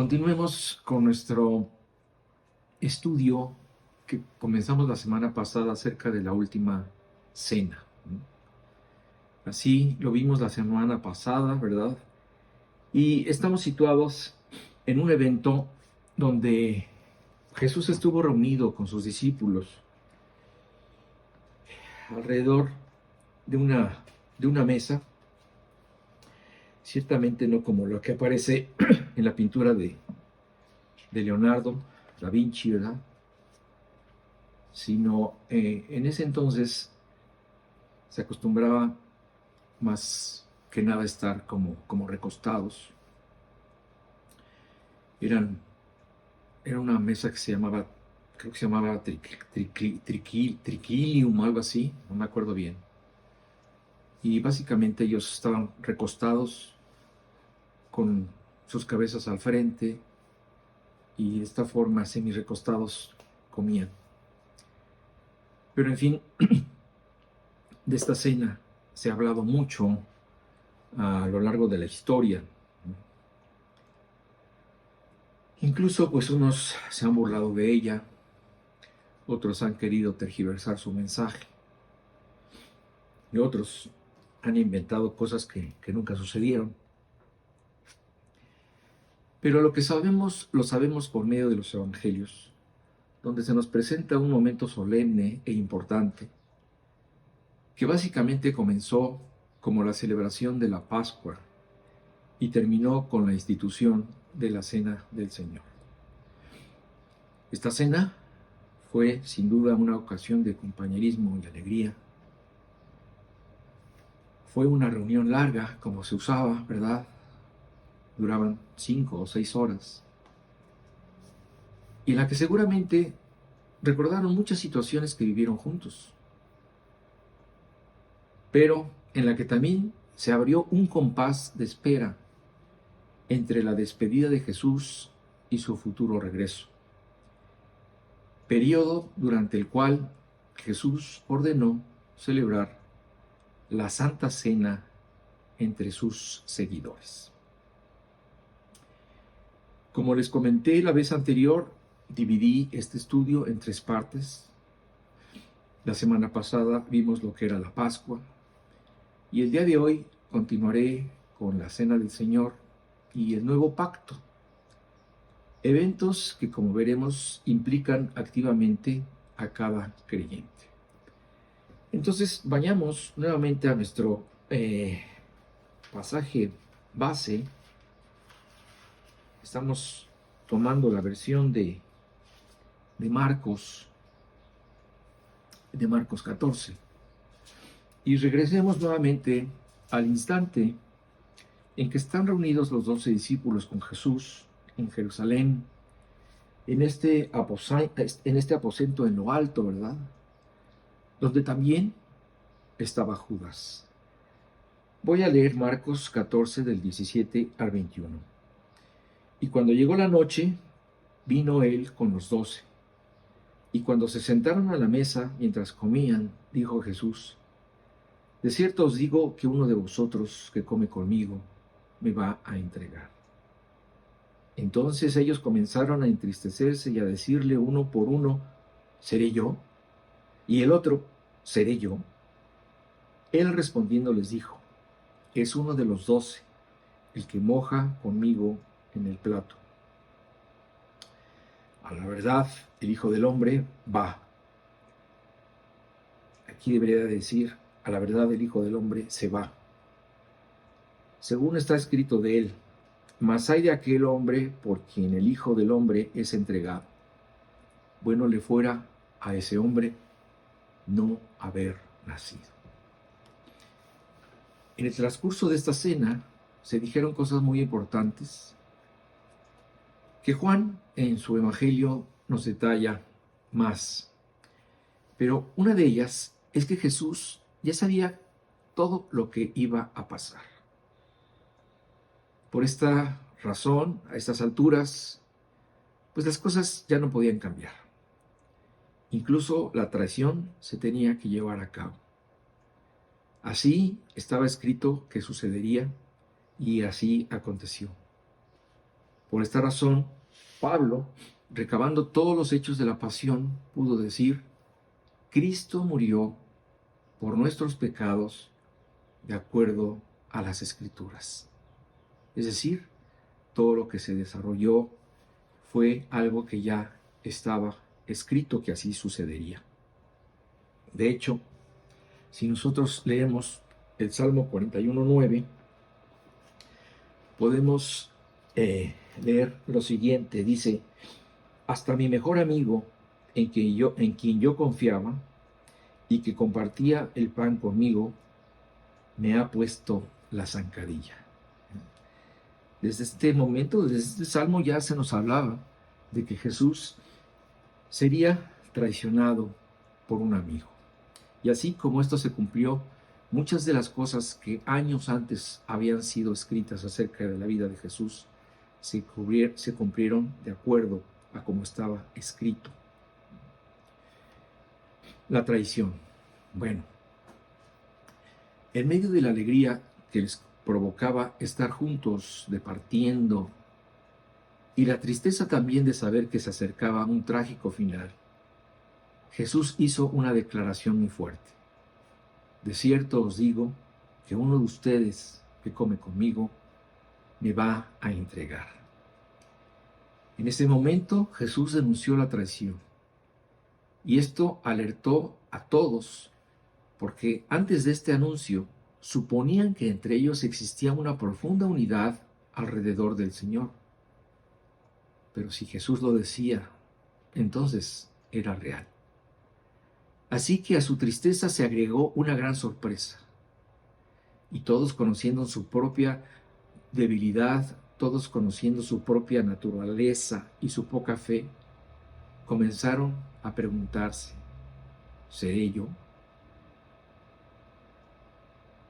Continuemos con nuestro estudio que comenzamos la semana pasada acerca de la última cena. Así lo vimos la semana pasada, ¿verdad? Y estamos situados en un evento donde Jesús estuvo reunido con sus discípulos alrededor de una mesa, ciertamente no como lo que aparece en la pintura de Leonardo da Vinci, ¿verdad? Sino en ese entonces se acostumbraba más que nada estar como recostados. Era una mesa que se llamaba, creo que se llamaba triquilium, algo así, no me acuerdo bien. Y básicamente ellos estaban recostados con sus cabezas al frente y de esta forma semi recostados comían. Pero en fin, de esta cena se ha hablado mucho a lo largo de la historia. Incluso pues unos se han burlado de ella, otros han querido tergiversar su mensaje y otros han inventado cosas que nunca sucedieron. Pero lo que sabemos, lo sabemos por medio de los evangelios, donde se nos presenta un momento solemne e importante, que básicamente comenzó como la celebración de la Pascua y terminó con la institución de la Cena del Señor. Esta cena fue sin duda una ocasión de compañerismo y alegría. Fue una reunión larga, como se usaba, ¿verdad? Duraban 5 o 6 horas, y en la que seguramente recordaron muchas situaciones que vivieron juntos, pero en la que también se abrió un compás de espera entre la despedida de Jesús y su futuro regreso, periodo durante el cual Jesús ordenó celebrar la Santa Cena entre sus seguidores. Como les comenté la vez anterior, dividí este estudio en 3 partes. La semana pasada vimos lo que era la Pascua y el día de hoy continuaré con la Cena del Señor y el Nuevo Pacto. Eventos que, como veremos, implican activamente a cada creyente. Entonces, vayamos nuevamente a nuestro pasaje base. Estamos tomando la versión de Marcos 14. Y regresemos nuevamente al instante en que están reunidos los 12 discípulos con Jesús en Jerusalén, en este aposento en lo alto, ¿verdad? Donde también estaba Judas. Voy a leer Marcos 14 del 17 al 21. Y cuando llegó la noche, vino él con los 12. Y cuando se sentaron a la mesa mientras comían, dijo Jesús: de cierto os digo que uno de vosotros que come conmigo me va a entregar. Entonces ellos comenzaron a entristecerse y a decirle uno por uno: ¿seré yo? Y el otro: ¿seré yo? Él respondiendo les dijo: es uno de los 12, el que moja conmigo en el plato. A la verdad, el Hijo del Hombre va. Aquí debería decir: a la verdad, el Hijo del Hombre se va, según está escrito de él. Mas hay de aquel hombre por quien el Hijo del Hombre es entregado. Bueno le fuera a ese hombre no haber nacido. En el transcurso de esta cena se dijeron cosas muy importantes que Juan en su evangelio nos detalla más. Pero una de ellas es que Jesús ya sabía todo lo que iba a pasar. Por esta razón, a estas alturas, pues las cosas ya no podían cambiar. Incluso la traición se tenía que llevar a cabo. Así estaba escrito que sucedería y así aconteció. Por esta razón, Pablo, recabando todos los hechos de la pasión, pudo decir: Cristo murió por nuestros pecados de acuerdo a las Escrituras. Es decir, todo lo que se desarrolló fue algo que ya estaba escrito que así sucedería. De hecho, si nosotros leemos el Salmo 41:9, podemos leer lo siguiente. Dice: hasta mi mejor amigo, en quien yo confiaba y que compartía el pan conmigo, me ha puesto la zancadilla. Desde este momento, desde este salmo, ya se nos hablaba de que Jesús sería traicionado por un amigo. Y así como esto se cumplió, muchas de las cosas que años antes habían sido escritas acerca de la vida de Jesús se cumplieron de acuerdo a como estaba escrito. La traición. Bueno, en medio de la alegría que les provocaba estar juntos, departiendo, y la tristeza también de saber que se acercaba un trágico final, Jesús hizo una declaración muy fuerte. De cierto os digo que uno de ustedes que come conmigo me va a entregar. En ese momento Jesús denunció la traición, y esto alertó a todos, porque antes de este anuncio suponían que entre ellos existía una profunda unidad alrededor del Señor. Pero si Jesús lo decía, entonces era real. Así que a su tristeza se agregó una gran sorpresa. Y todos, conociendo su propia debilidad, todos conociendo su propia naturaleza y su poca fe, comenzaron a preguntarse: ¿seré yo?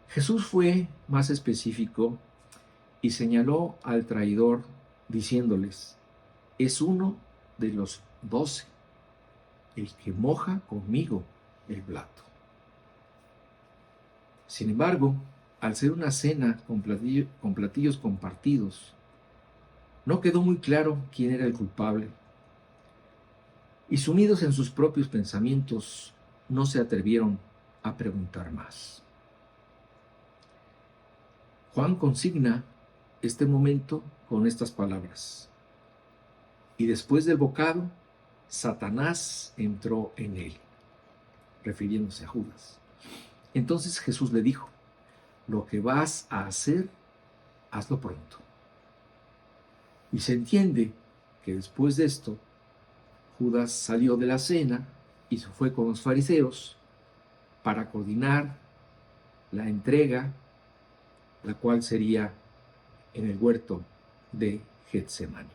Jesús fue más específico y señaló al traidor diciéndoles: es uno de los 12, el que moja conmigo el plato. Sin embargo, al ser una cena con platillos compartidos, no quedó muy claro quién era el culpable, y sumidos en sus propios pensamientos, no se atrevieron a preguntar más. Juan consigna este momento con estas palabras: y después del bocado, Satanás entró en él, refiriéndose a Judas. Entonces Jesús le dijo: lo que vas a hacer, hazlo pronto. Y se entiende que después de esto, Judas salió de la cena y se fue con los fariseos para coordinar la entrega, la cual sería en el huerto de Getsemaní.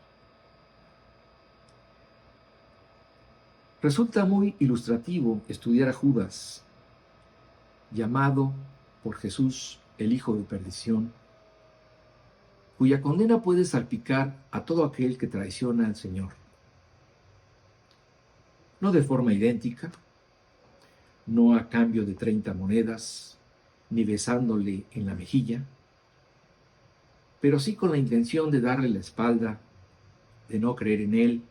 Resulta muy ilustrativo estudiar a Judas, llamado por Jesús el hijo de perdición, cuya condena puede salpicar a todo aquel que traiciona al Señor. No de forma idéntica, no a cambio de 30 monedas, ni besándole en la mejilla, pero sí con la intención de darle la espalda, de no creer en él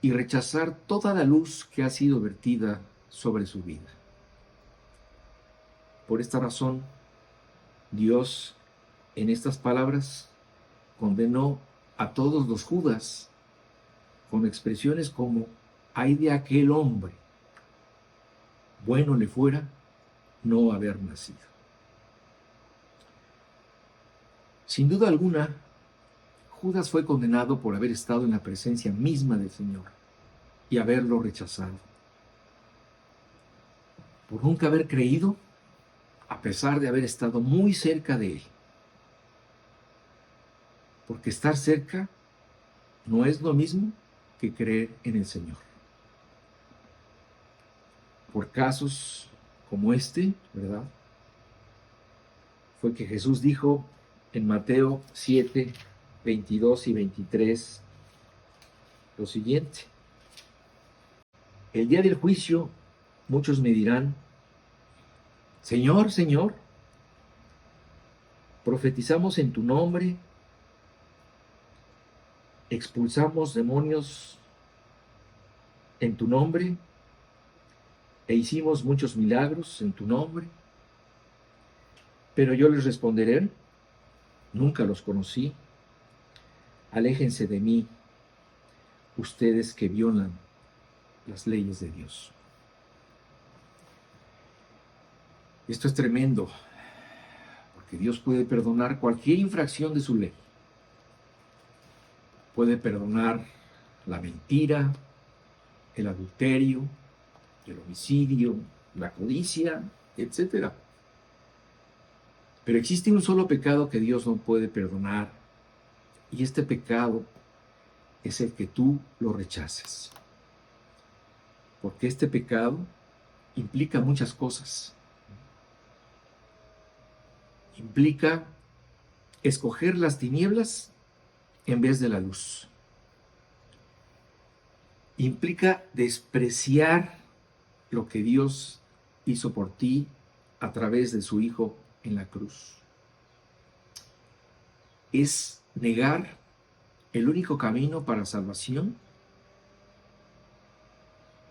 y rechazar toda la luz que ha sido vertida sobre su vida. Por esta razón, Dios, en estas palabras, condenó a todos los Judas con expresiones como: ay de aquel hombre, bueno le fuera no haber nacido. Sin duda alguna, Judas fue condenado por haber estado en la presencia misma del Señor y haberlo rechazado, por nunca haber creído a pesar de haber estado muy cerca de él. Porque estar cerca no es lo mismo que creer en el Señor. Por casos como este, ¿verdad?, fue que Jesús dijo en Mateo 7, 22 y 23 lo siguiente: el día del juicio muchos me dirán: Señor, Señor, profetizamos en tu nombre expulsamos demonios en tu nombre e hicimos muchos milagros en tu nombre. Pero yo les responderé, nunca los conocí, aléjense de mí, ustedes que violan las leyes de Dios. Esto es tremendo, porque Dios puede perdonar cualquier infracción de su ley. Puede perdonar la mentira, el adulterio, el homicidio, la codicia, etc. Pero existe un solo pecado que Dios no puede perdonar, y este pecado es el que tú lo rechaces. Porque este pecado implica muchas cosas. Implica escoger las tinieblas en vez de la luz. Implica despreciar lo que Dios hizo por ti a través de su Hijo en la cruz. Es negar el único camino para salvación,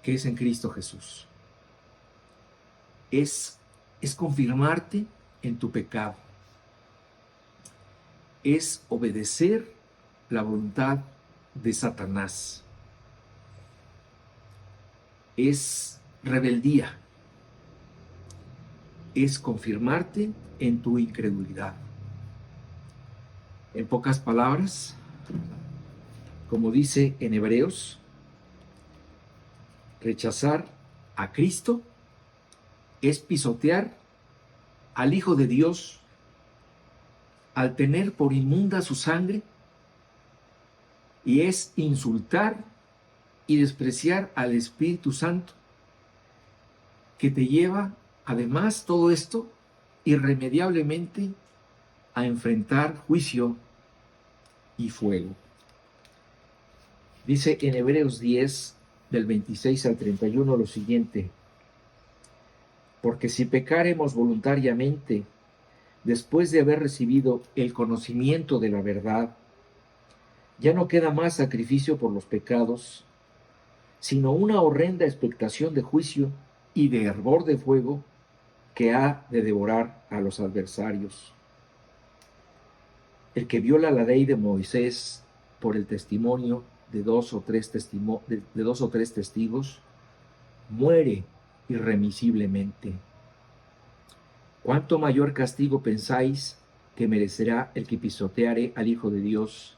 que es en Cristo Jesús. Es confirmarte en tu pecado. Es obedecer la voluntad de Satanás. Es rebeldía. Es confirmarte en tu incredulidad. En pocas palabras, como dice en Hebreos, rechazar a Cristo es pisotear al Hijo de Dios al tener por inmunda su sangre, y es insultar y despreciar al Espíritu Santo, que te lleva, además, todo esto irremediablemente a enfrentar juicio y fuego. Dice en Hebreos 10, del 26 al 31, lo siguiente: porque si pecaremos voluntariamente, después de haber recibido el conocimiento de la verdad, ya no queda más sacrificio por los pecados, sino una horrenda expectación de juicio y de hervor de fuego que ha de devorar a los adversarios. El que viola la ley de Moisés por el testimonio de dos o tres testigos, muere irremisiblemente. ¿Cuánto mayor castigo pensáis que merecerá el que pisoteare al Hijo de Dios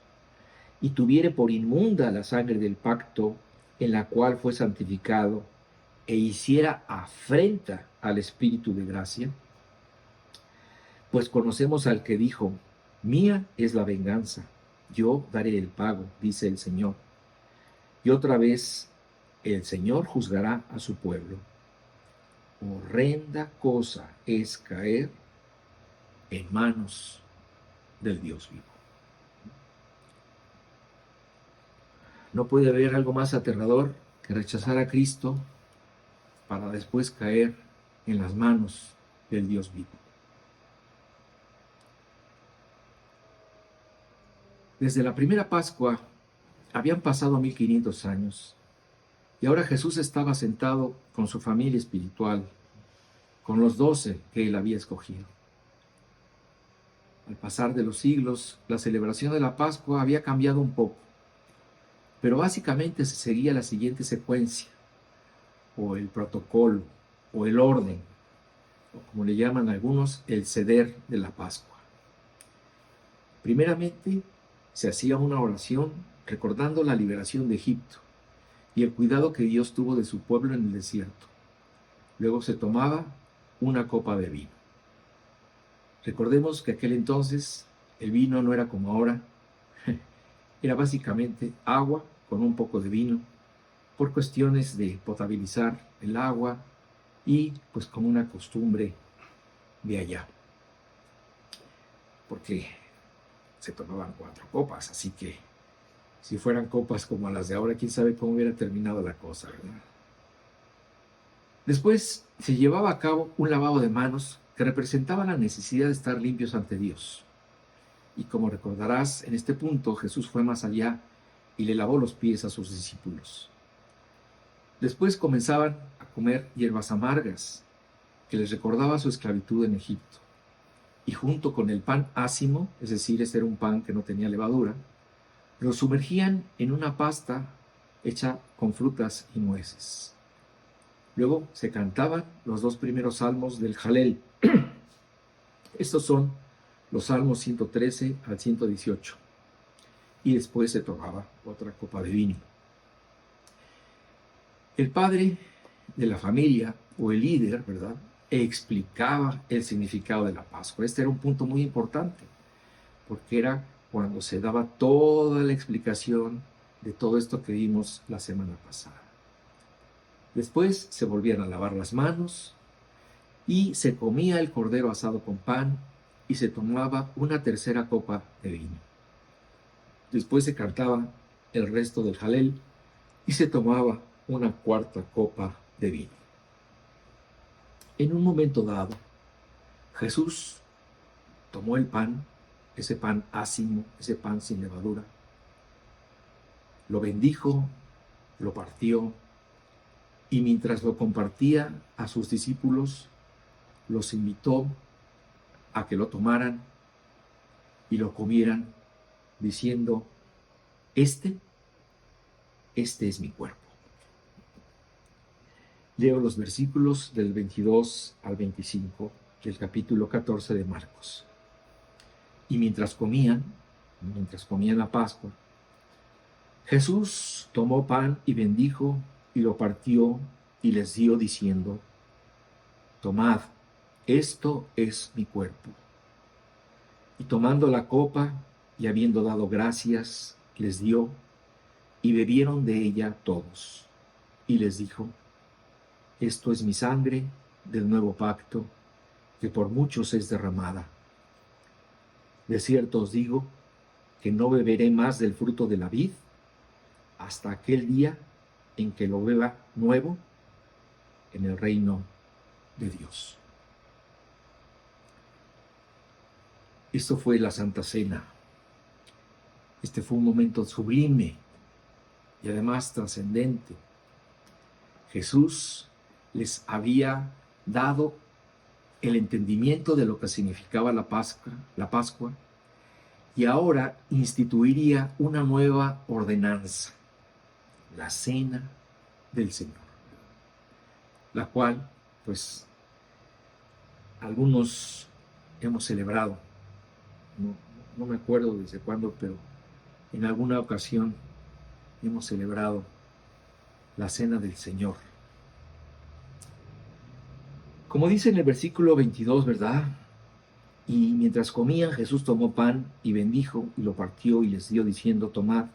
y tuviere por inmunda la sangre del pacto en la cual fue santificado e hiciera afrenta al Espíritu de gracia? Pues conocemos al que dijo: mía es la venganza, yo daré el pago, dice el Señor. Y otra vez, el Señor juzgará a su pueblo. Horrenda cosa es caer en manos del Dios vivo. No puede haber algo más aterrador que rechazar a Cristo para después caer en las manos del Dios vivo. Desde la primera Pascua habían pasado 1500 años, y ahora Jesús estaba sentado con su familia espiritual, con los 12 que él había escogido. Al pasar de los siglos, la celebración de la Pascua había cambiado un poco, pero básicamente se seguía la siguiente secuencia, o el protocolo, o el orden, o como le llaman algunos, el seder de la Pascua. Primeramente, se hacía una oración recordando la liberación de Egipto y el cuidado que Dios tuvo de su pueblo en el desierto. Luego se tomaba una copa de vino. Recordemos que aquel entonces el vino no era como ahora, era básicamente agua con un poco de vino, por cuestiones de potabilizar el agua y pues como una costumbre de allá. Porque se tomaban 4 copas, así que si fueran copas como las de ahora, quién sabe cómo hubiera terminado la cosa, ¿verdad? Después se llevaba a cabo un lavado de manos que representaba la necesidad de estar limpios ante Dios. Y como recordarás, en este punto Jesús fue más allá y le lavó los pies a sus discípulos. Después comenzaban a comer hierbas amargas, que les recordaba su esclavitud en Egipto. Y junto con el pan ácimo, es decir, este era un pan que no tenía levadura, lo sumergían en una pasta hecha con frutas y nueces. Luego se cantaban los 2 primeros salmos del Jalel. Estos son los salmos 113 al 118. Y después se tomaba otra copa de vino. El padre de la familia, o el líder, ¿verdad?, explicaba el significado de la Pascua. Este era un punto muy importante, porque era cuando se daba toda la explicación de todo esto que vimos la semana pasada. Después se volvían a lavar las manos y se comía el cordero asado con pan y se tomaba una tercera copa de vino. Después se cantaba el resto del Jalel y se tomaba una cuarta copa de vino. En un momento dado, Jesús tomó el pan, ese pan ácimo, ese pan sin levadura, lo bendijo, lo partió, y mientras lo compartía a sus discípulos, los invitó a que lo tomaran y lo comieran, diciendo: este es mi cuerpo. Leo los versículos del 22 al 25 del capítulo 14 de Marcos. Y mientras comían la Pascua, Jesús tomó pan y bendijo y lo partió y les dio diciendo: tomad, esto es mi cuerpo. Y tomando la copa y habiendo dado gracias, les dio, y bebieron de ella todos. Y les dijo: esto es mi sangre del nuevo pacto, que por muchos es derramada. De cierto os digo que no beberé más del fruto de la vid hasta aquel día en que lo beba nuevo en el reino de Dios. Esto fue la Santa Cena. Este fue un momento sublime y además trascendente. Jesús les había dado el entendimiento de lo que significaba la Pascua, y ahora instituiría una nueva ordenanza, la Cena del Señor, la cual, pues, algunos hemos celebrado. No me acuerdo desde cuándo, pero en alguna ocasión hemos celebrado la Cena del Señor. Como dice en el versículo 22, ¿verdad? Y mientras comían, Jesús tomó pan y bendijo y lo partió y les dio diciendo: tomad,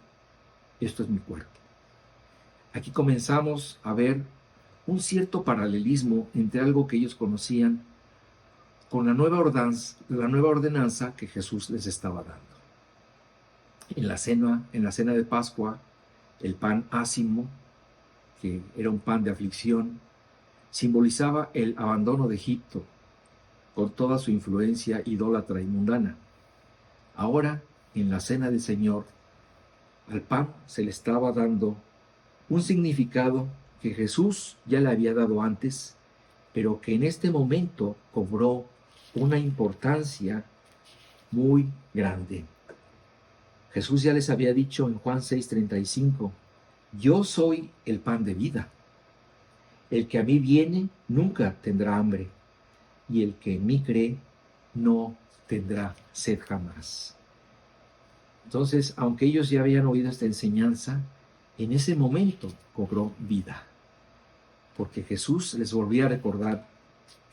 esto es mi cuerpo. Aquí comenzamos a ver un cierto paralelismo entre algo que ellos conocían con la nueva ordenanza que Jesús les estaba dando. En la cena de Pascua, el pan ácimo, que era un pan de aflicción, simbolizaba el abandono de Egipto con toda su influencia idólatra y mundana. Ahora, en la Cena del Señor, al pan se le estaba dando un significado que Jesús ya le había dado antes, pero que en este momento cobró una importancia muy grande. Jesús ya les había dicho en Juan 6:35: yo soy el pan de vida. El que a mí viene nunca tendrá hambre, y el que en mí cree no tendrá sed jamás. Entonces, aunque ellos ya habían oído esta enseñanza, en ese momento cobró vida, porque Jesús les volvía a recordar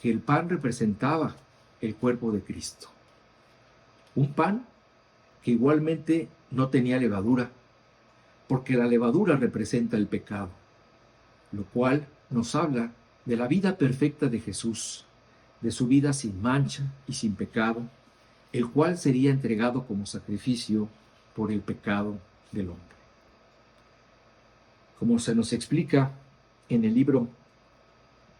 que el pan representaba el cuerpo de Cristo. Un pan que igualmente no tenía levadura, porque la levadura representa el pecado, lo cual nos habla de la vida perfecta de Jesús, de su vida sin mancha y sin pecado, el cual sería entregado como sacrificio por el pecado del hombre. Como se nos explica en el libro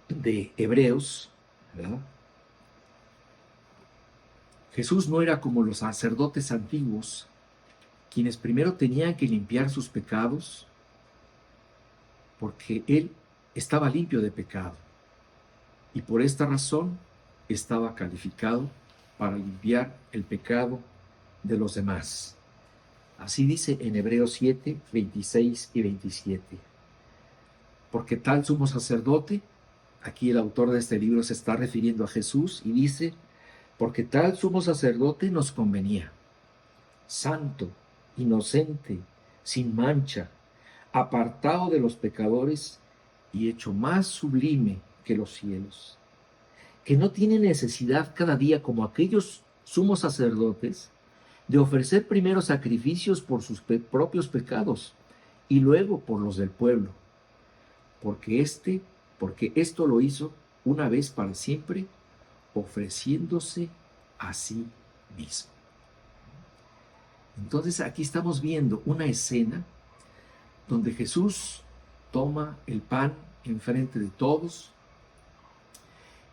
de Hebreos, ¿verdad?, Jesús no era como los sacerdotes antiguos quienes primero tenían que limpiar sus pecados, porque Él estaba limpio de pecado y por esta razón estaba calificado para limpiar el pecado de los demás. Así dice en Hebreos 7, 26 y 27. Porque tal sumo sacerdote, aquí el autor de este libro se está refiriendo a Jesús y dice, porque tal sumo sacerdote nos convenía, santo, inocente, sin mancha, apartado de los pecadores y hecho más sublime que los cielos, que no tiene necesidad cada día como aquellos sumos sacerdotes de ofrecer primero sacrificios por sus propios pecados y luego por los del pueblo, porque esto lo hizo una vez para siempre, ofreciéndose a sí mismo. Entonces aquí estamos viendo una escena donde Jesús toma el pan enfrente de todos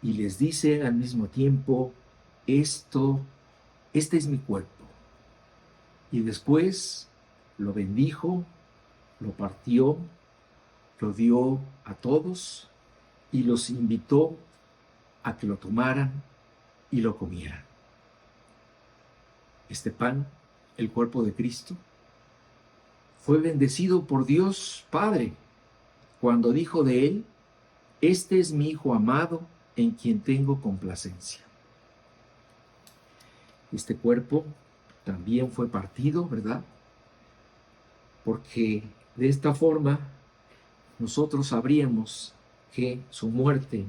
y les dice al mismo tiempo, este es mi cuerpo. Y después lo bendijo, lo partió, lo dio a todos y los invitó a que lo tomaran y lo comieran. Este pan, el cuerpo de Cristo, fue bendecido por Dios Padre cuando dijo de él, este es mi Hijo amado en quien tengo complacencia. Este cuerpo también fue partido, ¿verdad? Porque de esta forma nosotros sabríamos que su muerte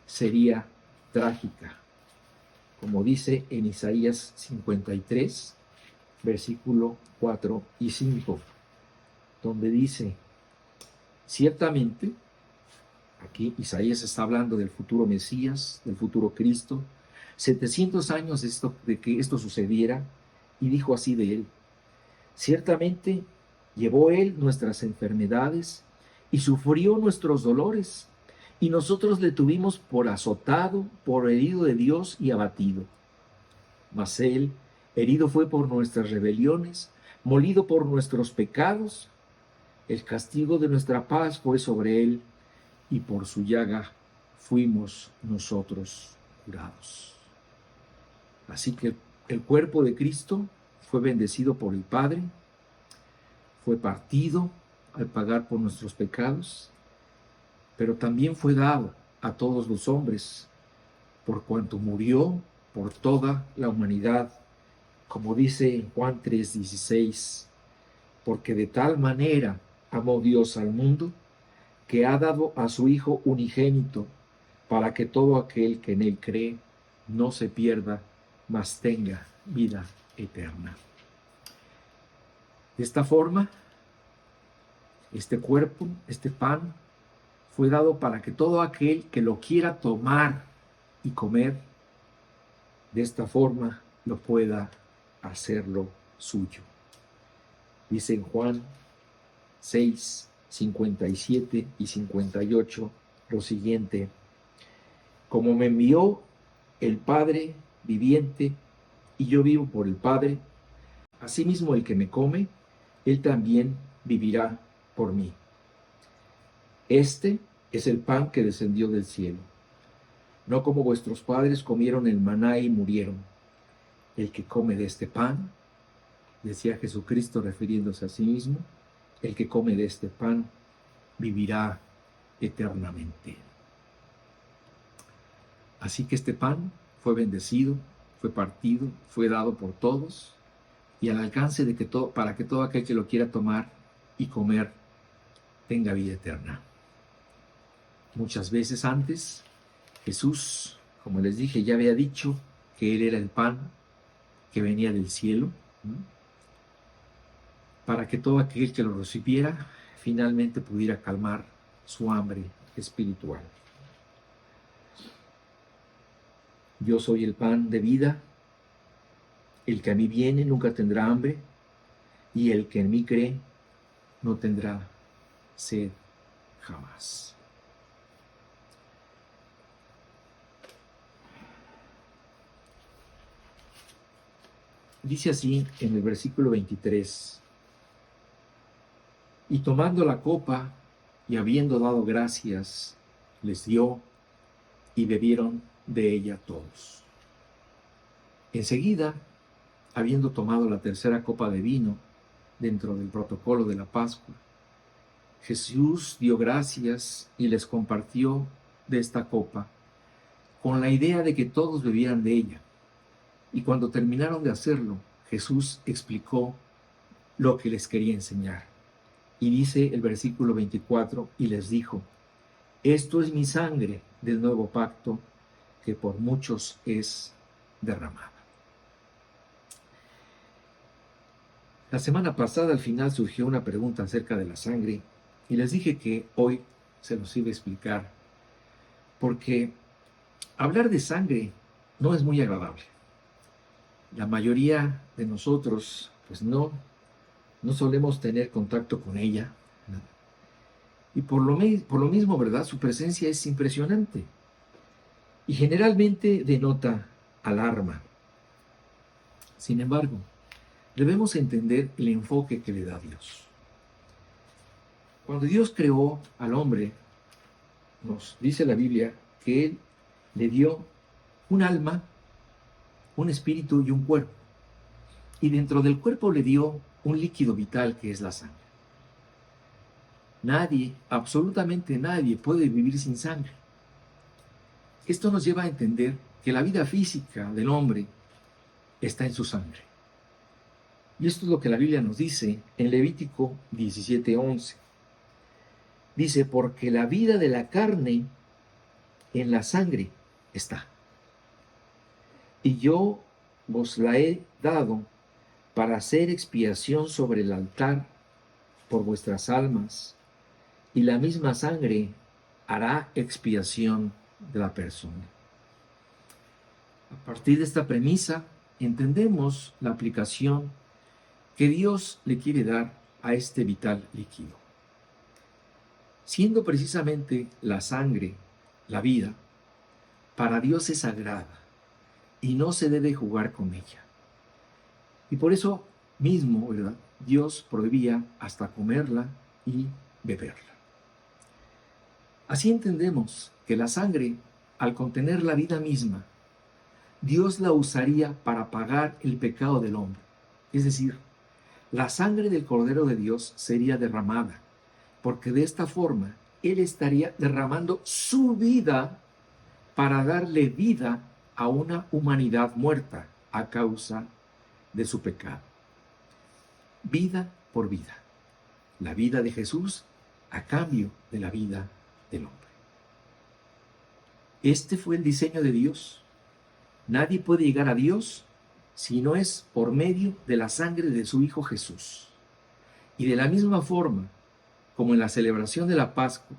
sería trágica, como dice en Isaías 53, versículo 4 y 5, donde dice, ciertamente, aquí Isaías está hablando del futuro Mesías, del futuro Cristo, 700 años de que esto sucediera, y dijo así de él, ciertamente llevó él nuestras enfermedades y sufrió nuestros dolores, y nosotros le tuvimos por azotado, por herido de Dios y abatido. Mas él herido fue por nuestras rebeliones, molido por nuestros pecados, el castigo de nuestra paz fue sobre él, y por su llaga fuimos nosotros curados. Así que el cuerpo de Cristo fue bendecido por el Padre, fue partido al pagar por nuestros pecados, pero también fue dado a todos los hombres, por cuanto murió por toda la humanidad, como dice en Juan 3:16, porque de tal manera amó Dios al mundo, que ha dado a su Hijo unigénito, para que todo aquel que en él cree no se pierda, mas tenga vida eterna. De esta forma, este cuerpo, este pan, fue dado para que todo aquel que lo quiera tomar y comer, de esta forma lo pueda hacerlo suyo. Dice en Juan 6, 57 y 58 lo siguiente, como me envió el Padre viviente y yo vivo por el Padre, asimismo el que me come, él también vivirá por mí. Este es el pan que descendió del cielo, no como vuestros padres comieron el maná y murieron. El que come de este pan, decía Jesucristo refiriéndose a sí mismo, el que come de este pan vivirá eternamente. Así que este pan fue bendecido, fue partido, fue dado por todos y al alcance de para que todo aquel que lo quiera tomar y comer tenga vida eterna. Muchas veces antes, Jesús, como les dije, ya había dicho que Él era el pan que venía del cielo, para que todo aquel que lo recibiera finalmente pudiera calmar su hambre espiritual. Yo soy el pan de vida, el que a mí viene nunca tendrá hambre, y el que en mí cree no tendrá sed jamás. dice así en el versículo 23: y tomando la copa y habiendo dado gracias, les dio, y bebieron de ella todos. Enseguida, habiendo tomado la tercera copa de vino, dentro del protocolo de la Pascua, Jesús dio gracias y les compartió de esta copa, con la idea de que todos bebieran de ella. Y cuando terminaron de hacerlo, Jesús explicó lo que les quería enseñar. Y dice el versículo 24, y les dijo: esto es mi sangre del nuevo pacto, que por muchos es derramada. La semana pasada al final surgió una pregunta acerca de la sangre, y les dije que hoy se los iba a explicar, porque hablar de sangre no es muy agradable. La mayoría de nosotros, pues no solemos tener contacto con ella, ¿no? Y por lo mismo, ¿verdad? Su presencia es impresionante y generalmente denota alarma. Sin embargo, debemos entender el enfoque que le da Dios. Cuando Dios creó al hombre, nos dice la Biblia que Él le dio un alma, un espíritu y un cuerpo. Y dentro del cuerpo le dio un líquido vital que es la sangre. Nadie, absolutamente nadie, puede vivir sin sangre. Esto nos lleva a entender que la vida física del hombre está en su sangre. Y esto es lo que la Biblia nos dice en Levítico 17:11. Dice: porque la vida de la carne en la sangre está. Y yo os la he dado para hacer expiación sobre el altar por vuestras almas, y la misma sangre hará expiación de la persona. A partir de esta premisa, entendemos la aplicación que Dios le quiere dar a este vital líquido. Siendo precisamente la sangre la vida, para Dios es sagrada y no se debe jugar con ella. Y por eso mismo, ¿verdad?, Dios prohibía hasta comerla y beberla. Así entendemos que la sangre, al contener la vida misma, Dios la usaría para pagar el pecado del hombre. Es decir, la sangre del Cordero de Dios sería derramada, porque de esta forma Él estaría derramando su vida para darle vida a una humanidad muerta a causa de su pecado. Vida por vida. La vida de Jesús a cambio de la vida del hombre. Este fue el diseño de Dios. Nadie puede llegar a Dios si no es por medio de la sangre de su Hijo Jesús. Y de la misma forma, como en la celebración de la Pascua,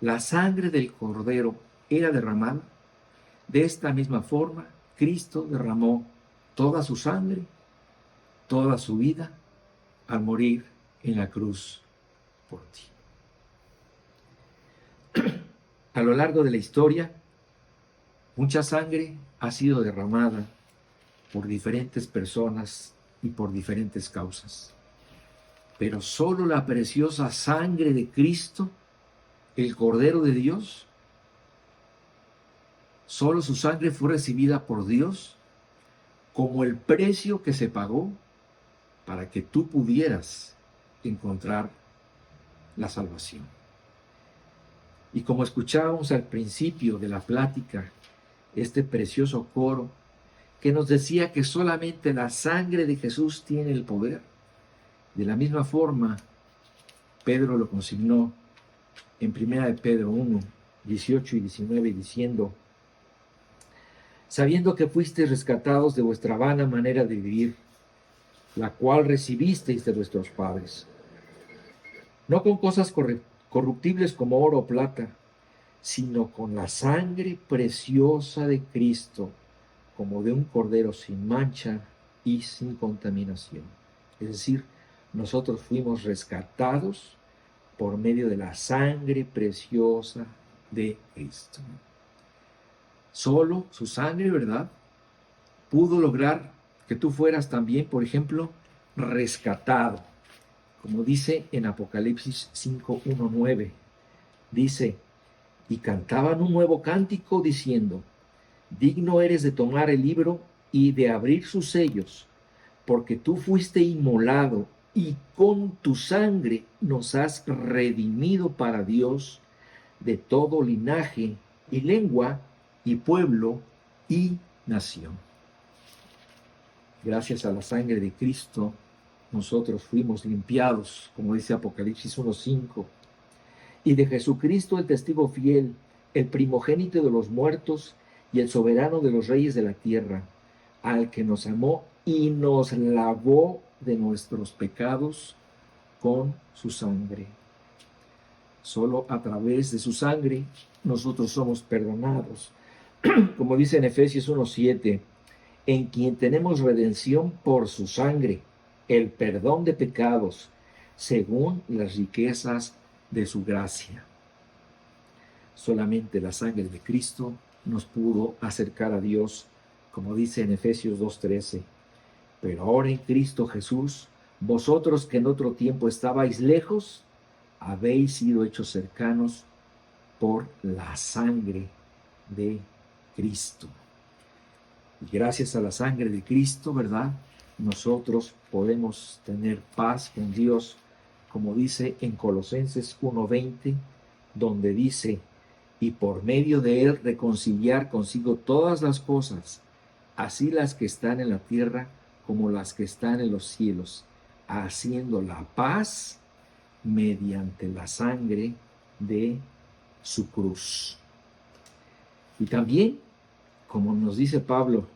la sangre del Cordero era derramada, de esta misma forma, Cristo derramó toda su sangre, toda su vida, al morir en la cruz por ti. A lo largo de la historia, mucha sangre ha sido derramada por diferentes personas y por diferentes causas. Pero solo la preciosa sangre de Cristo, el Cordero de Dios, solo su sangre fue recibida por Dios como el precio que se pagó para que tú pudieras encontrar la salvación. Y como escuchábamos al principio de la plática, este precioso coro que nos decía que solamente la sangre de Jesús tiene el poder, de la misma forma, Pedro lo consignó en 1 de Pedro 1, 18 y 19, diciendo: sabiendo que fuisteis rescatados de vuestra vana manera de vivir, la cual recibisteis de vuestros padres, no con cosas corruptibles como oro o plata, sino con la sangre preciosa de Cristo, como de un cordero sin mancha y sin contaminación. Es decir, nosotros fuimos rescatados por medio de la sangre preciosa de Cristo. Solo su sangre, ¿verdad?, pudo lograr que tú fueras también, por ejemplo, rescatado, como dice en Apocalipsis 5:1-9. Dice, y cantaban un nuevo cántico diciendo, digno eres de tomar el libro y de abrir sus sellos, porque tú fuiste inmolado y con tu sangre nos has redimido para Dios de todo linaje y lengua y pueblo y nación. Gracias a la sangre de Cristo, nosotros fuimos limpiados, como dice Apocalipsis 1:5, y de Jesucristo el testigo fiel, el primogénito de los muertos y el soberano de los reyes de la tierra, al que nos amó y nos lavó de nuestros pecados con su sangre. Solo a través de su sangre nosotros somos perdonados. Como dice en Efesios 1:7, en quien tenemos redención por su sangre, el perdón de pecados, según las riquezas de su gracia. Solamente la sangre de Cristo nos pudo acercar a Dios, como dice en Efesios 2:13. Pero ahora en Cristo Jesús, vosotros que en otro tiempo estabais lejos, habéis sido hechos cercanos por la sangre de Cristo. Y gracias a la sangre de Cristo, ¿verdad? Nosotros podemos tener paz con Dios, como dice en Colosenses 1:20, donde dice, y por medio de él reconciliar consigo todas las cosas, así las que están en la tierra como las que están en los cielos, haciendo la paz mediante la sangre de su cruz. Y también, como nos dice Pablo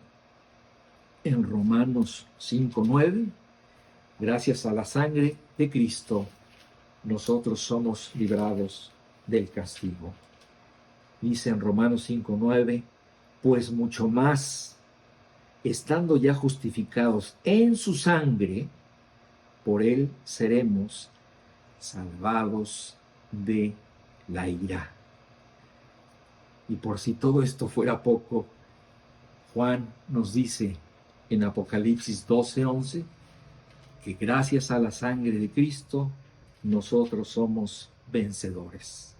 en Romanos 5:9, gracias a la sangre de Cristo, nosotros somos librados del castigo. Dice en Romanos 5:9, pues mucho más, estando ya justificados en su sangre, por él seremos salvados de la ira. Y por si todo esto fuera poco, Juan nos dice en Apocalipsis 12:11 que gracias a la sangre de Cristo nosotros somos vencedores.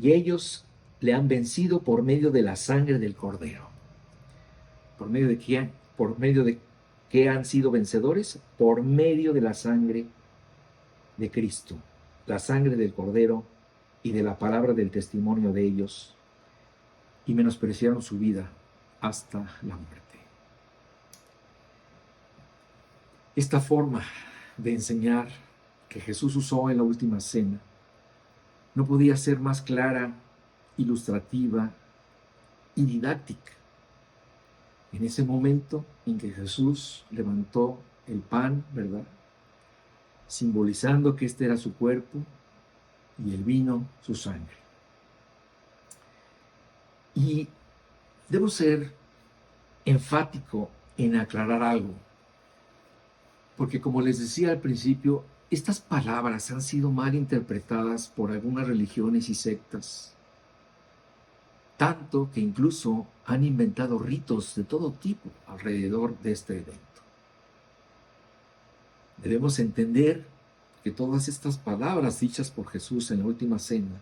Y ellos le han vencido por medio de la sangre del Cordero. ¿Por medio de quién? ¿Por medio de qué han sido vencedores? Por medio de la sangre de Cristo, la sangre del Cordero y de la palabra del testimonio de ellos, y menospreciaron su vida hasta la muerte. Esta forma de enseñar que Jesús usó en la última cena no podía ser más clara, ilustrativa y didáctica. En ese momento en que Jesús levantó el pan, ¿verdad?, simbolizando que este era su cuerpo, y el vino su sangre. Y debo ser enfático en aclarar algo, porque como les decía al principio, estas palabras han sido mal interpretadas por algunas religiones y sectas, tanto que incluso han inventado ritos de todo tipo alrededor de este evento. Debemos entender que todas estas palabras dichas por Jesús en la última cena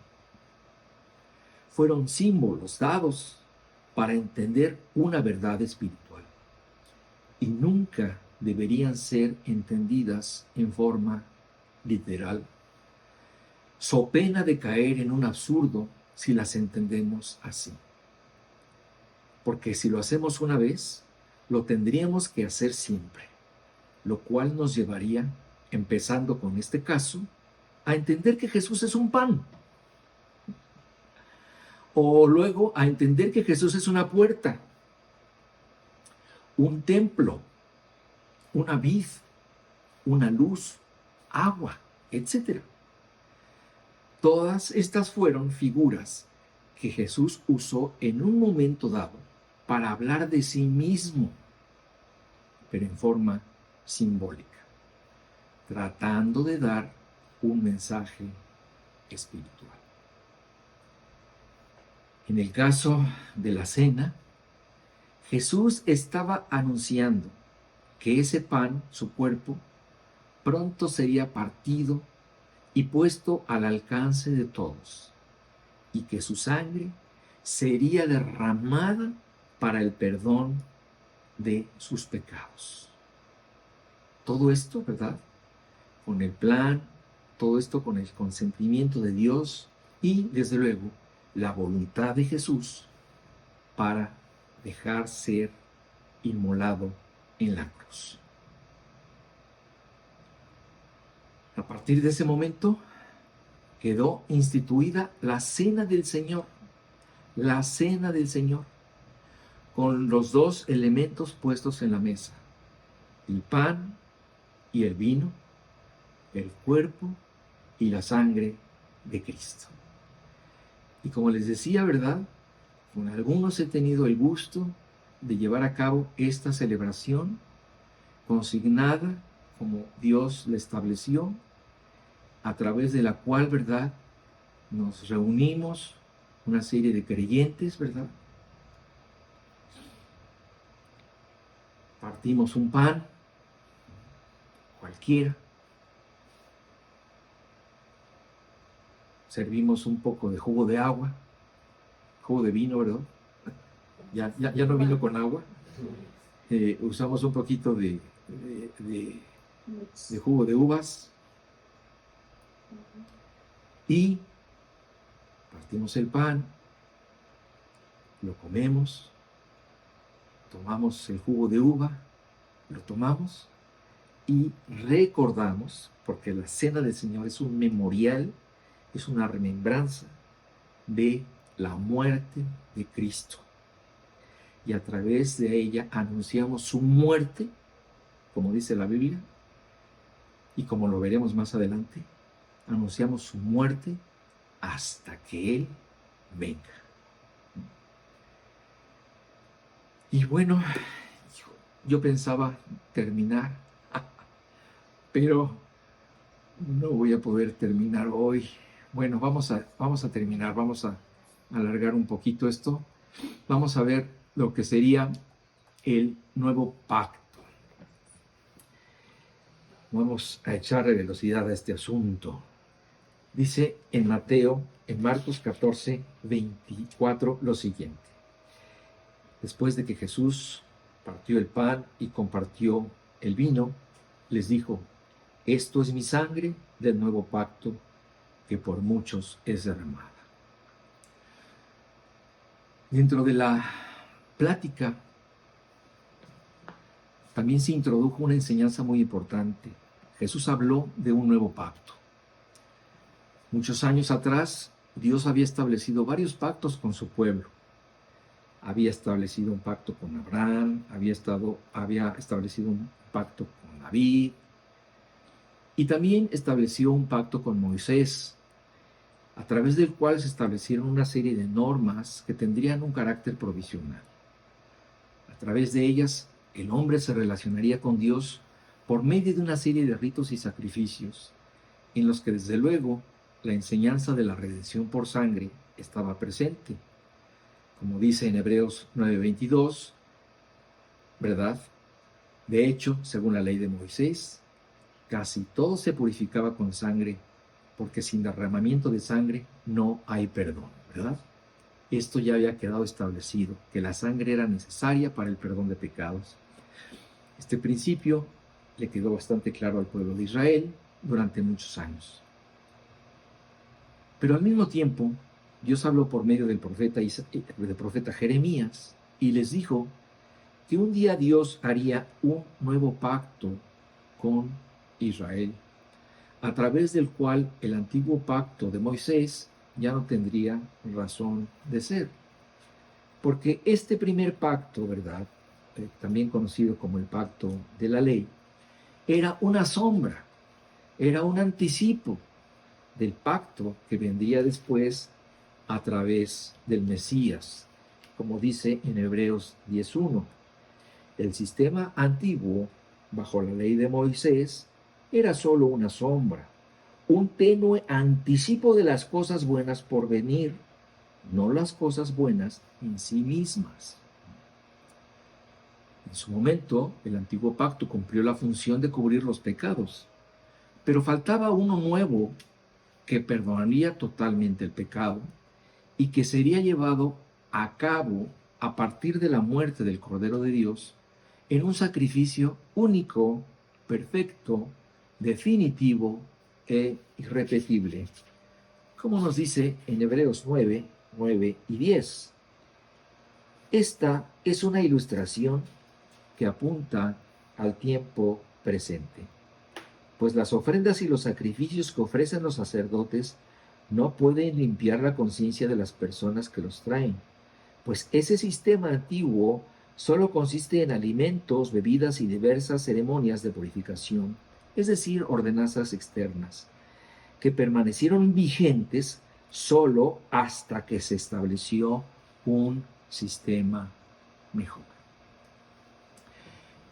fueron símbolos dados para entender una verdad espiritual y nunca deberían ser entendidas en forma literal, so pena de caer en un absurdo si las entendemos así. Porque si lo hacemos una vez, lo tendríamos que hacer siempre, lo cual nos llevaría, empezando con este caso, a entender que Jesús es un pan. O luego a entender que Jesús es una puerta, un templo, una vid, una luz, agua, etc. Todas estas fueron figuras que Jesús usó en un momento dado para hablar de sí mismo, pero en forma simbólica, tratando de dar un mensaje espiritual. En el caso de la cena, Jesús estaba anunciando que ese pan, su cuerpo, pronto sería partido y puesto al alcance de todos, y que su sangre sería derramada para el perdón de sus pecados. Todo esto, ¿verdad? Con el plan, todo esto con el consentimiento de Dios y, desde luego, la voluntad de Jesús para dejar ser inmolado en la cruz. A partir de ese momento quedó instituida la Cena del Señor, la Cena del Señor, con los dos elementos puestos en la mesa, el pan y el vino, el cuerpo y la sangre de Cristo. Y como les decía, ¿verdad? Con algunos he tenido el gusto de llevar a cabo esta celebración consignada como Dios la estableció, a través de la cual, ¿verdad?, nos reunimos una serie de creyentes, ¿verdad? Partimos un pan, cualquiera, servimos un poco de jugo de agua, jugo de vino, ¿verdad? Ya no vino con agua. Usamos un poquito de jugo de uvas y partimos el pan, lo comemos, tomamos el jugo de uva, lo tomamos y recordamos, porque la Cena del Señor es un memorial, es una remembranza de la muerte de Cristo. Y a través de ella anunciamos su muerte, como dice la Biblia, y como lo veremos más adelante, anunciamos su muerte hasta que Él venga. Y bueno, yo pensaba terminar, pero no voy a poder terminar hoy. Bueno, vamos a terminar, vamos a alargar un poquito esto. Vamos a ver lo que sería el nuevo pacto. Vamos a echarle velocidad a este asunto. Dice en Marcos 14, 24, lo siguiente. Después de que Jesús partió el pan y compartió el vino, les dijo: esto es mi sangre del nuevo pacto, que por muchos es derramada. Dentro de la plática también se introdujo una enseñanza muy importante. Jesús habló de un nuevo pacto. Muchos años atrás, Dios había establecido varios pactos con su pueblo. Había establecido un pacto con Abraham, había establecido un pacto con David, y también estableció un pacto con Moisés, a través del cual se establecieron una serie de normas que tendrían un carácter provisional. A través de ellas, el hombre se relacionaría con Dios por medio de una serie de ritos y sacrificios, en los que desde luego la enseñanza de la redención por sangre estaba presente. Como dice en Hebreos 9:22, ¿verdad? De hecho, según la ley de Moisés, casi todo se purificaba con sangre, porque sin derramamiento de sangre no hay perdón, ¿verdad? Esto ya había quedado establecido, que la sangre era necesaria para el perdón de pecados. Este principio le quedó bastante claro al pueblo de Israel durante muchos años. Pero al mismo tiempo, Dios habló por medio del profeta Jeremías y les dijo que un día Dios haría un nuevo pacto con Israel, a través del cual el antiguo pacto de Moisés ya no tendría razón de ser. Porque este primer pacto, ¿verdad?, también conocido como el pacto de la ley, era una sombra, era un anticipo del pacto que vendría después a través del Mesías, como dice en Hebreos 10:1. El sistema antiguo, bajo la ley de Moisés, era solo una sombra, un tenue anticipo de las cosas buenas por venir, no las cosas buenas en sí mismas. En su momento, el antiguo pacto cumplió la función de cubrir los pecados, pero faltaba uno nuevo que perdonaría totalmente el pecado y que sería llevado a cabo a partir de la muerte del Cordero de Dios en un sacrificio único, perfecto, definitivo e irrepetible, como nos dice en Hebreos 9, 9 y 10. Esta es una ilustración que apunta al tiempo presente, pues las ofrendas y los sacrificios que ofrecen los sacerdotes no pueden limpiar la conciencia de las personas que los traen, pues ese sistema antiguo solo consiste en alimentos, bebidas y diversas ceremonias de purificación, es decir, ordenanzas externas, que permanecieron vigentes solo hasta que se estableció un sistema mejor.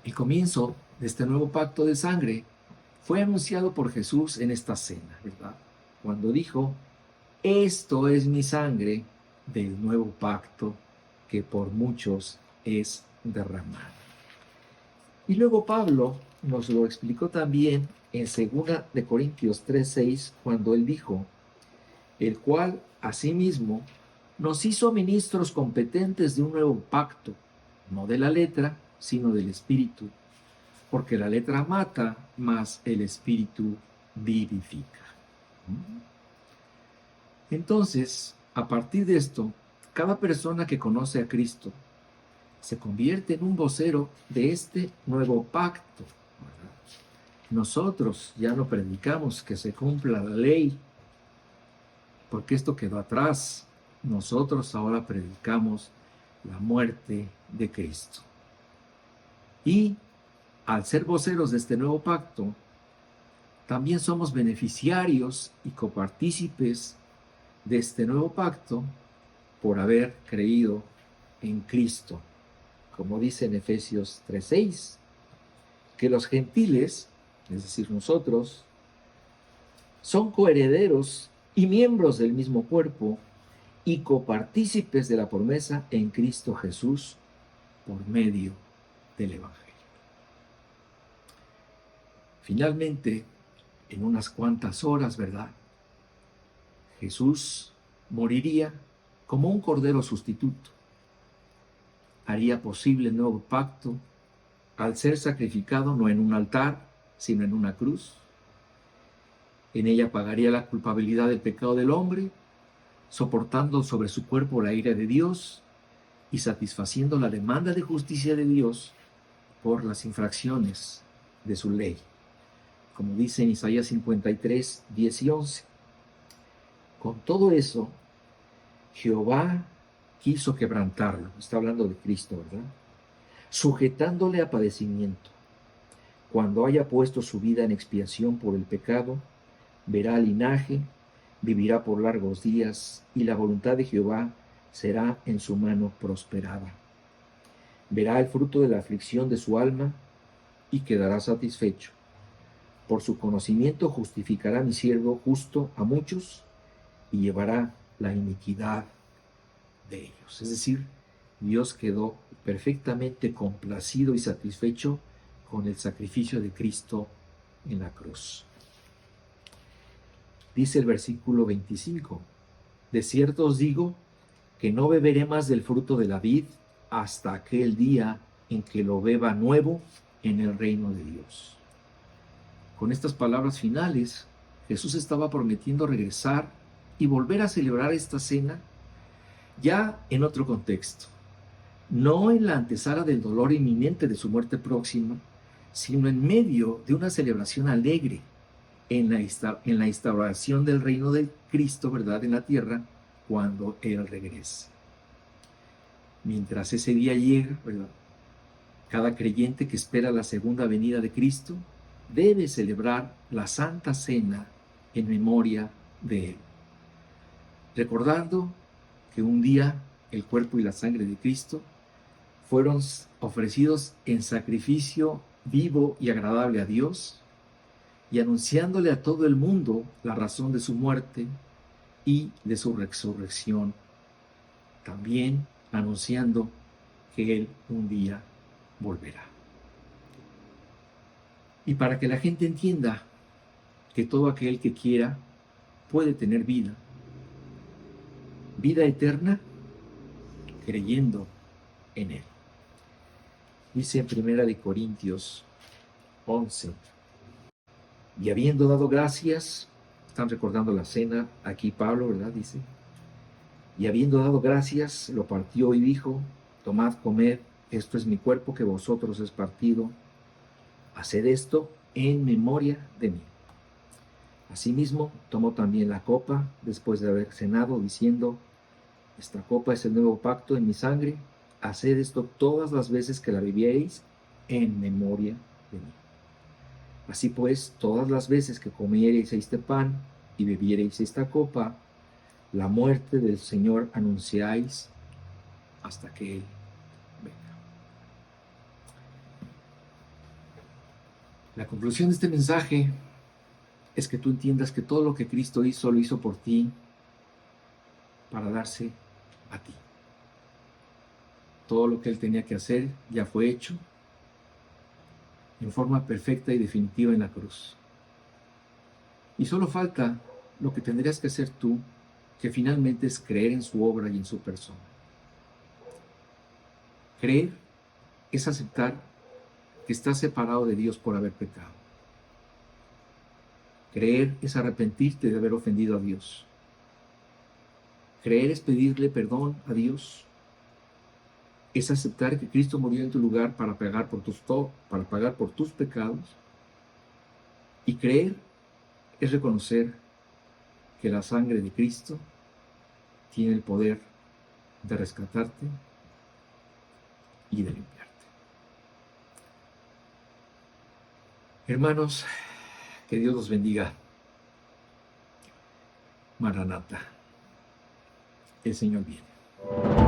El comienzo de este nuevo pacto de sangre fue anunciado por Jesús en esta cena, ¿verdad? Cuando dijo: esto es mi sangre del nuevo pacto que por muchos es derramada. Y luego Pablo nos lo explicó también en 2 de Corintios 3:6, cuando él dijo: el cual asimismo nos hizo ministros competentes de un nuevo pacto, no de la letra, sino del espíritu, porque la letra mata, mas el espíritu vivifica. Entonces, a partir de esto, cada persona que conoce a Cristo se convierte en un vocero de este nuevo pacto. Nosotros ya no predicamos que se cumpla la ley, porque esto quedó atrás. Nosotros ahora predicamos la muerte de Cristo. Y al ser voceros de este nuevo pacto, también somos beneficiarios y copartícipes de este nuevo pacto por haber creído en Cristo. Como dice en Efesios 3:6, que los gentiles, es decir, nosotros, son coherederos y miembros del mismo cuerpo y copartícipes de la promesa en Cristo Jesús por medio del Evangelio. Finalmente, en unas cuantas horas, ¿verdad?, Jesús moriría como un cordero sustituto. Haría posible el nuevo pacto al ser sacrificado no en un altar, sino en una cruz. En ella pagaría la culpabilidad del pecado del hombre, soportando sobre su cuerpo la ira de Dios y satisfaciendo la demanda de justicia de Dios por las infracciones de su ley, como dice en Isaías 53, 10 y 11. Con todo eso, Jehová quiso quebrantarlo, está hablando de Cristo, ¿verdad?, sujetándole a padecimiento. Cuando haya puesto su vida en expiación por el pecado, verá linaje, vivirá por largos días, y la voluntad de Jehová será en su mano prosperada. Verá el fruto de la aflicción de su alma y quedará satisfecho. Por su conocimiento justificará mi siervo justo a muchos y llevará la iniquidad de ellos. Es decir, Dios quedó perfectamente complacido y satisfecho con el sacrificio de Cristo en la cruz. Dice el versículo 25: de cierto os digo que no beberé más del fruto de la vid hasta aquel día en que lo beba nuevo en el reino de Dios. Con estas palabras finales, Jesús estaba prometiendo regresar y volver a celebrar esta cena ya en otro contexto, no en la antesala del dolor inminente de su muerte próxima, sino en medio de una celebración alegre en la instauración del reino de Cristo, ¿verdad?, en la tierra, cuando Él regrese. Mientras ese día llega, ¿verdad?, cada creyente que espera la segunda venida de Cristo debe celebrar la Santa Cena en memoria de Él, recordando que un día el cuerpo y la sangre de Cristo fueron ofrecidos en sacrificio vivo y agradable a Dios, y anunciándole a todo el mundo la razón de su muerte y de su resurrección, también anunciando que Él un día volverá. Y para que la gente entienda que todo aquel que quiera puede tener vida eterna, creyendo en Él. Dice en 1 Corintios 11, y habiendo dado gracias, están recordando la cena, aquí Pablo, ¿verdad? Dice, y habiendo dado gracias, lo partió y dijo, tomad, comed, esto es mi cuerpo que vosotros es partido, haced esto en memoria de mí. Asimismo, tomó también la copa después de haber cenado, diciendo, esta copa es el nuevo pacto en mi sangre, haced esto todas las veces que la bebiereis en memoria de mí. Así pues, todas las veces que comiereis este pan y bebiereis esta copa, la muerte del Señor anunciáis hasta que Él venga. La conclusión de este mensaje es que tú entiendas que todo lo que Cristo hizo, lo hizo por ti, para darse a ti. Todo lo que Él tenía que hacer ya fue hecho en forma perfecta y definitiva en la cruz. Y solo falta lo que tendrías que hacer tú, que finalmente es creer en su obra y en su persona. Creer es aceptar que estás separado de Dios por haber pecado. Creer es arrepentirte de haber ofendido a Dios. Creer es pedirle perdón a Dios. Es aceptar que Cristo murió en tu lugar para pagar por tus pecados. Y creer es reconocer que la sangre de Cristo tiene el poder de rescatarte y de limpiarte. Hermanos, que Dios los bendiga. Maranata, el Señor viene.